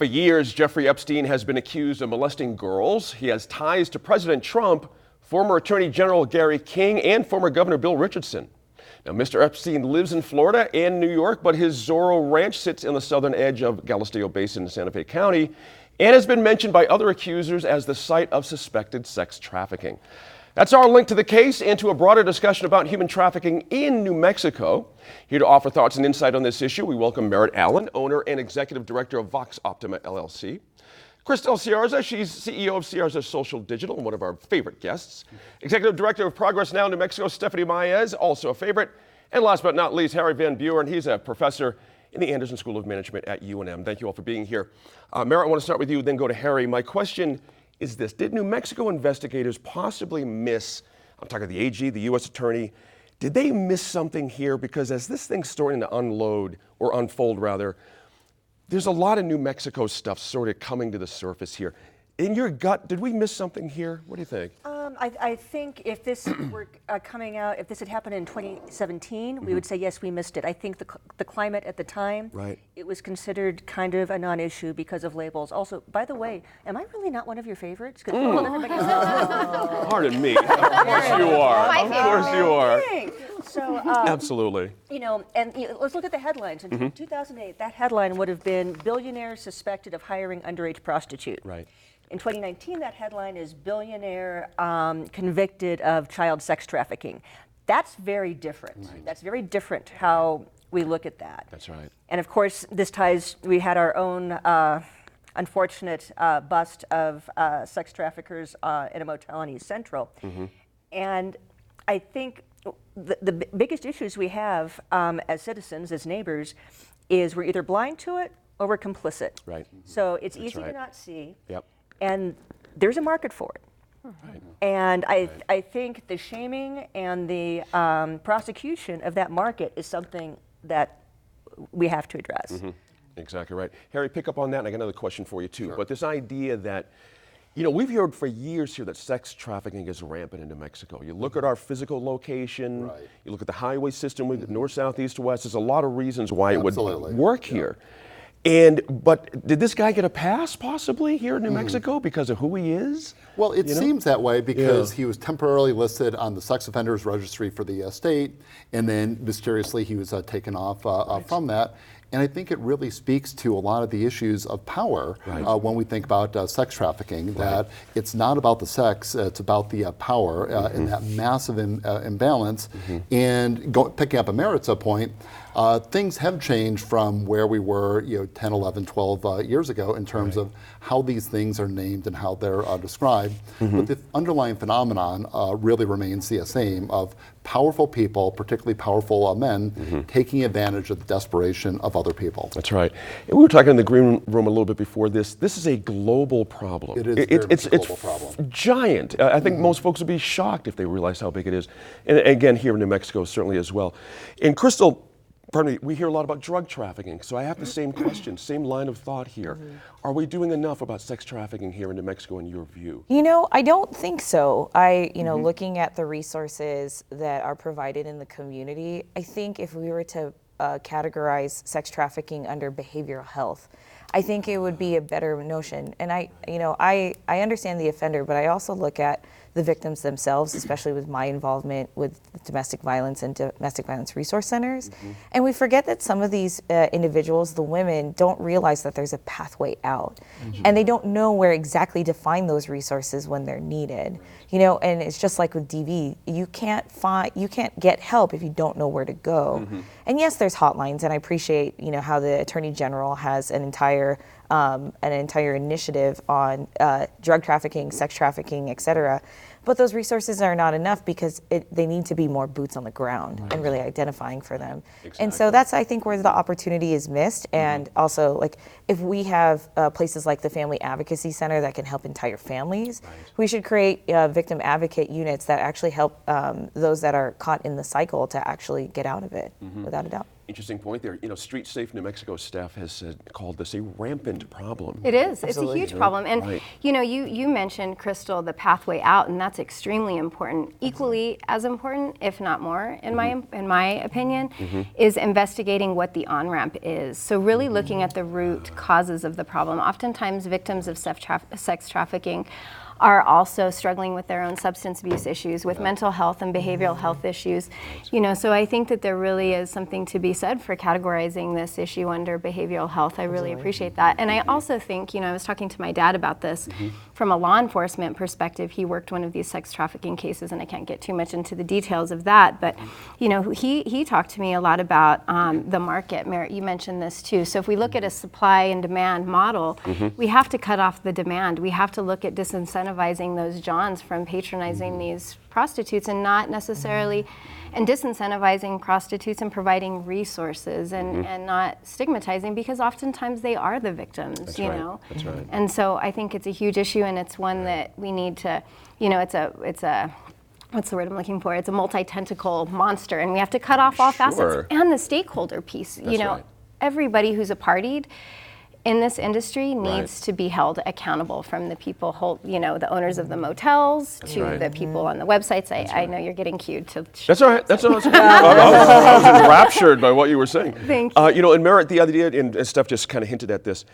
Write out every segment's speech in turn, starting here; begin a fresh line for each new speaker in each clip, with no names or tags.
For years, Jeffrey Epstein has been accused of molesting girls. He has ties to President Trump, former Attorney General Gary King, and former Governor Bill Richardson. Now, Mr. Epstein lives in Florida and New York, but his Zorro Ranch sits on the southern edge of Galisteo Basin in Santa Fe County and has been mentioned by other accusers as the site of suspected sex trafficking. That's our link to the case and to a broader discussion about human trafficking in New Mexico. Here to offer thoughts and insight on this issue, we welcome Merritt Allen, owner and executive director of Vox Optima LLC. Crystal Ciarza, she's CEO of Ciarza Social Digital and one of our favorite guests. Executive Director of Progress Now New Mexico, Stephanie Maez, also a favorite. And last but not least, Harry Van Buren. He's a professor in the Anderson School of Management at UNM. Thank you all for being here. Merritt, I want to start with you, then go to Harry. My question is this: did New Mexico investigators possibly miss, I'm talking the AG, the U.S. Attorney, did they miss something here? Because as this thing's starting to unfold rather, there's a lot of New Mexico stuff sort of coming to the surface here. In your gut, did we miss something here? What do you think?
I think if this were coming out, if this had happened in 2017, we would say, yes, we missed it. I think the climate at the time, it was considered kind of a non-issue because of labels. Also, by the way, am I really not one of your favorites?
Pardon me. Of course you are. Of course you are.
So,
absolutely.
You know, and let's look at the headlines. In 2008, that headline would have been "Billionaire Suspected of Hiring Underage Prostitute."
Right.
In 2019, that headline is "Billionaire Convicted of Child Sex Trafficking." That's very different. Right. That's very different how we look at that.
That's right.
And of course, we had our own unfortunate bust of sex traffickers in a motel in East Central. And I think the biggest issues we have as citizens, as neighbors, is we're either blind to it or we're complicit.
Right.
So it's
That's
easy
right.
to not see.
Yep.
And there's a market for it.
Right.
And I think the shaming and the prosecution of that market is something that we have to address.
Exactly right. Harry, pick up on that, and I got another question for you too. Sure. But this idea that, you know, we've heard for years here that sex trafficking is rampant in New Mexico. You look at our physical location, you look at the highway system, north, south, east, west, there's a lot of reasons why it would work here. But did this guy get a pass possibly here in New Mexico because of who he is?
Well, it seems that way because he was temporarily listed on the sex offenders registry for the state, and then mysteriously he was taken off from that. And I think it really speaks to a lot of the issues of power when we think about sex trafficking, that it's not about the sex, it's about the power and that massive imbalance. And picking up a Merritt's point, things have changed from where we were 10, 11, 12 years ago in terms of how these things are named and how they're described. But the underlying phenomenon really remains the same, of powerful people, particularly powerful men, taking advantage of the desperation of other people.
That's right. And we were talking in the green room a little bit before this. This is a global problem.
It is very much a global problem.
Giant. I think most folks would be shocked if they realize how big it is. And again, here in New Mexico, certainly as well. And Crystal, pardon me, we hear a lot about drug trafficking. So I have the same question, same line of thought here. Are we doing enough about sex trafficking here in New Mexico in your view?
You know, I don't think so. Looking at the resources that are provided in the community, I think if we were to categorize sex trafficking under behavioral health, I think it would be a better notion. And I understand the offender, but I also look at the victims themselves, especially with my involvement with domestic violence and domestic violence resource centers. And we forget that some of these individuals, the women, don't realize that there's a pathway out. And they don't know where exactly to find those resources when they're needed. And it's just like with DV, you can't get help if you don't know where to go. And yes, there's hotlines, and I appreciate, how the Attorney General has an entire initiative on drug trafficking, sex trafficking, et cetera. But those resources are not enough because they need to be more boots on the ground and really identifying for them. And so that's, I think, where the opportunity is missed. And also, like, if we have places like the Family Advocacy Center that can help entire families, we should create victim advocate units that actually help those that are caught in the cycle to actually get out of it, without a doubt.
Interesting point there. Street Safe New Mexico staff has called this a rampant problem.
It is. Absolutely. It's a huge problem. And you mentioned, Crystal, the pathway out, and that's extremely important. Equally as important, if not more, in my opinion, is investigating what the on-ramp is. So really looking at the root causes of the problem. Oftentimes victims of sex trafficking are also struggling with their own substance abuse issues, with mental health and behavioral health issues. So I think that there really is something to be said for categorizing this issue under behavioral health. I really appreciate that. And I also think, I was talking to my dad about this from a law enforcement perspective. He worked one of these sex trafficking cases, and I can't get too much into the details of that, but he talked to me a lot about the market. Merritt, you mentioned this too. So if we look at a supply and demand model, we have to cut off the demand. We have to look at disincentivizing those Johns from patronizing these prostitutes, and not necessarily, and disincentivizing prostitutes and providing resources and not stigmatizing, because oftentimes they are the victims,
That's
That's
right.
And so I think it's a huge issue, and it's one that we need to, it's a what's the word I'm looking for? It's a multi-tentacle monster, and we have to cut off all facets, and the stakeholder piece.
Right.
Everybody who's a party in this industry needs to be held accountable, from the people, the owners of the motels to the people on the websites. I know you're getting cued to.
That's all right. That's all right. I was enraptured by what you were saying.
Thank you.
And Merritt, the idea, and Steph just kind of hinted at this,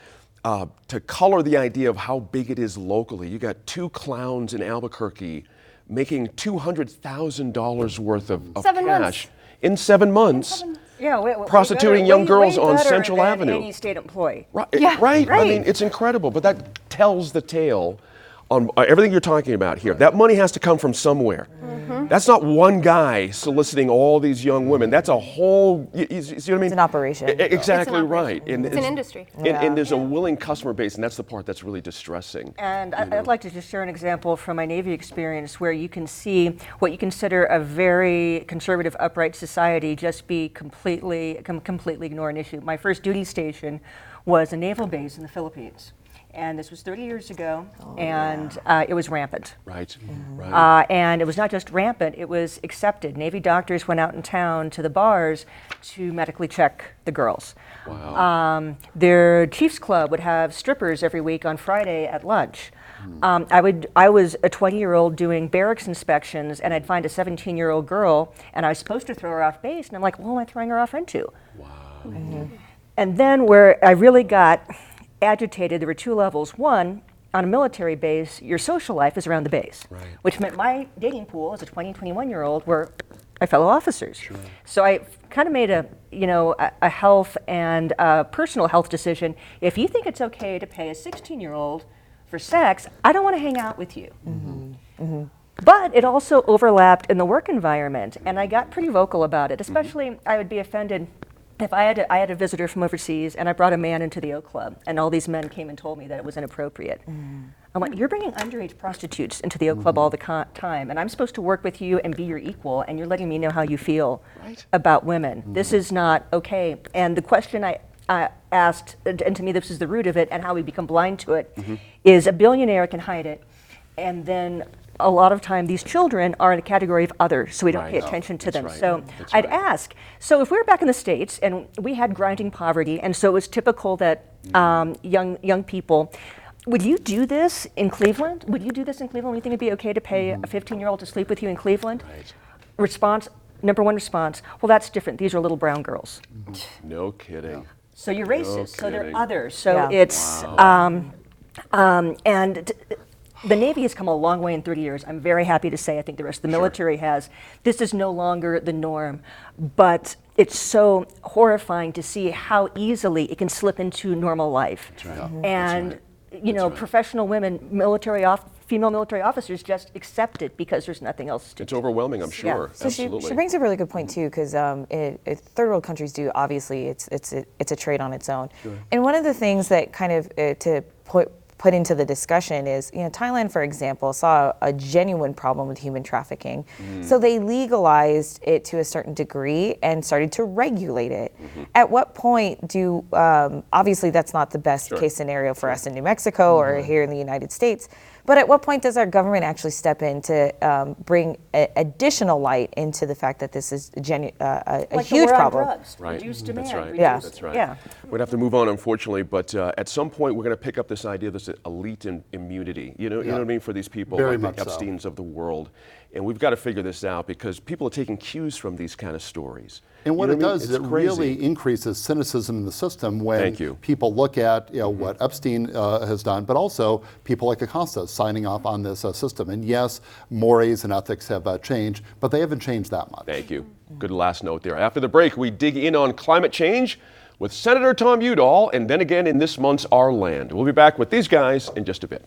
to color the idea of how big it is locally. You got 2 clowns in Albuquerque making $200,000 worth of
7
cash
months.
in 7 months. Prostituting young girls on Central Avenue.
Any state employee.
Right,
Yeah,
right. I
right.
mean, it's incredible, but that tells the tale on everything you're talking about here. That money has to come from somewhere. That's not one guy soliciting all these young women. That's a whole, you see what I mean?
It's an operation.
Exactly
It's an
right.
operation. It's an industry.
And there's a willing customer base, and that's the part that's really distressing.
And I'd like to just share an example from my Navy experience where you can see what you consider a very conservative, upright society just be completely ignore an issue. My first duty station was a naval base in the Philippines. And this was 30 years ago, and it was rampant.
Right, right.
And it was not just rampant, it was accepted. Navy doctors went out in town to the bars to medically check the girls.
Wow.
Their Chiefs Club would have strippers every week on Friday at lunch. I was a 20-year-old doing barracks inspections, and I'd find a 17-year-old girl, and I was supposed to throw her off base, and I'm like, what am I throwing her off into?
Wow.
And then where I really got agitated, there were 2 levels. One, on a military base, your social life is around the base, which meant my dating pool as a 20, 21-year-old were my fellow officers. So I kind of made a health and personal health decision. If you think it's okay to pay a 16-year-old for sex, I don't want to hang out with you. But it also overlapped in the work environment, and I got pretty vocal about it. Especially, I would be offended if I had a visitor from overseas and I brought a man into the Oak Club, and all these men came and told me that it was inappropriate. I'm like, you're bringing underage prostitutes into the Oak Club all the time, and I'm supposed to work with you and be your equal, and you're letting me know how you feel about women. This is not okay. And the question I asked, and to me this is the root of it, and how we become blind to it, is a billionaire can hide it, and then a lot of time these children are in a category of others, so we don't pay attention to them. So I'd ask, so if we were back in the States and we had grinding poverty, and so it was typical that young people, would you do this in Cleveland? Would you do this in Cleveland? Would you think it'd be okay to pay a 15-year-old to sleep with you in Cleveland? Number one response, well, that's different. These are little brown girls.
No kidding.
So you're racist, so they're
kidding.
others. So it's, and the Navy has come a long way in 30 years. I'm very happy to say, I think the rest of the military has. This is no longer the norm, but it's so horrifying to see how easily it can slip into normal life. And professional women, female military officers just accept it because there's nothing else to do.
It's overwhelming, I'm sure.
So she
Absolutely.
brings up a really good point too, because third world countries do, obviously it's a trade on its own. And one of the things that kind of to put into the discussion is, Thailand, for example, saw a genuine problem with human trafficking. So they legalized it to a certain degree and started to regulate it. At what point do, obviously that's not the best case scenario for us in New Mexico or here in the United States, But at what point does our government actually step in to bring additional light into the fact that this is a
Like the
huge
war on
problem?
drugs,
Right.
reduce demand.
That's right.
Yeah.
That's right.
Yeah.
We'd have to move on, unfortunately, but at some point we're going to pick up this idea of this elite immunity. You know what I mean, for these people
Very
like
much
the
so.
Epsteins of the world. And we've got to figure this out because people are taking cues from these kind of stories.
And what
You
it
know I mean?
does is
It's
it
crazy.
really increases cynicism in the system when
Thank you.
people look at what Epstein has done, but also people like Acosta signing off on this system. And yes, mores and ethics have changed, but they haven't changed that much.
Thank you. Good last note there. After the break, we dig in on climate change with Senator Tom Udall and then again in this month's Our Land. We'll be back with these guys in just a bit.